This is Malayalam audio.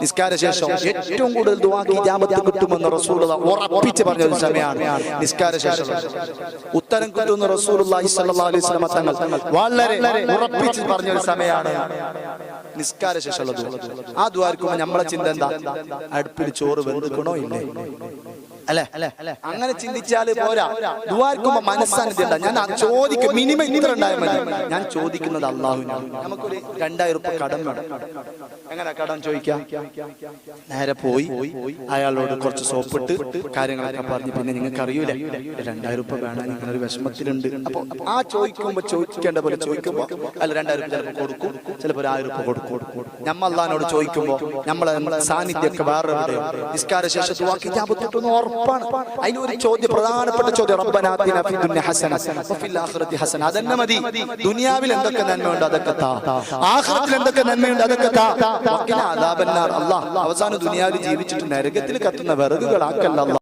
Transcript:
നിസ്കാര ശേഷം ഏറ്റവും കൂടുതൽ ദുആക്ക് ഇജാബത്ത് കിട്ടുമെന്ന് റസൂലുള്ളാഹി ഉറപ്പിച്ച് പറഞ്ഞ ഒരു സമയമാണ് നിസ്കാര ശേഷം. ഉത്തരം കിട്ടുന്ന റസൂലുള്ളാഹി സ്വല്ലല്ലാഹു അലൈഹി വസല്ലം തങ്ങൾ വളരെ ഉറപ്പിച്ച് പറഞ്ഞ ഒരു സമയമാണ് നിസ്കാര ശേഷമുള്ള ദുആ. ആ ദുആർക്കുമ്പോൾ നമ്മളെ ചിന്ത എന്താ? അടുപ്പിൽ ചോറ് വെന്തിക്കണോ ഇല്ലേ അല്ലെ? അങ്ങനെ ചിന്തിച്ചാല് പോരാ. ദുആർക്കുമ്പോൾ മനസ്സാന്നിധ്യം ഉണ്ടാ. ഞാൻ ചോദിക്കും, മിനിമം ഇത്ര ഉണ്ടായാൽ മതി. ഞാൻ ചോദിക്കുന്നത് അല്ലാഹുവിനാണ്. നമുക്കൊരു 2000 രൂപ കടം വേണം. എങ്ങനെ കടം ചോദിക്കാം? നേരെ പോയി അയാളോട് കുറച്ച് സോപ്പിട്ട് കാര്യങ്ങളൊക്കെ പറഞ്ഞ്, പിന്നെ നിങ്ങൾക്ക് അറിയൂല 2000 രൂപ വേണം, നിങ്ങളൊരു വിഷമത്തിലുണ്ട്. അപ്പൊ ആ ചോദിക്കേണ്ട പോലെ ചോദിക്കുമ്പോ അല്ല 2000 രൂപ ചിലപ്പോൾ കൊടുക്കും, ചിലപ്പോൾ 1000 രൂപ കൊടുക്കും. നമ്മ അല്ലാഹുവിനോട് ചോദിക്കുമ്പോ നമ്മളെ സാന്നിധ്യമൊക്കെ വേറെ എവിടെയോ. നിസ്കാര ശേഷം ദുആക്ക് ഇജാബത്ത് കിട്ടുന്ന ഉറപ്പാണ്. അതിന് ഒരു ചോദ്യം, പ്രധാനപ്പെട്ട ചോദ്യം, റബ്ബനാ ആതിനാ ഫിദ്ദുനിയ ഹസന വഫിൽ ആഖിറതി ഹസന. അതന്നെ മതി. ദുനിയാവിൽ എന്തൊക്കെ നന്മയുണ്ട് അതൊക്കെ താ, ആഖിറത്തിൽ എന്തൊക്കെ നന്മയുണ്ട് അതൊക്കെ താ. വഖിനാ അദാബന്നാർ. അല്ലാഹ് അവസാനം ദുനിയാവിൽ ജീവിച്ചിട്ട് നരകത്തിൽ കത്തുന്ന വിറകുകളാക്കല്ല.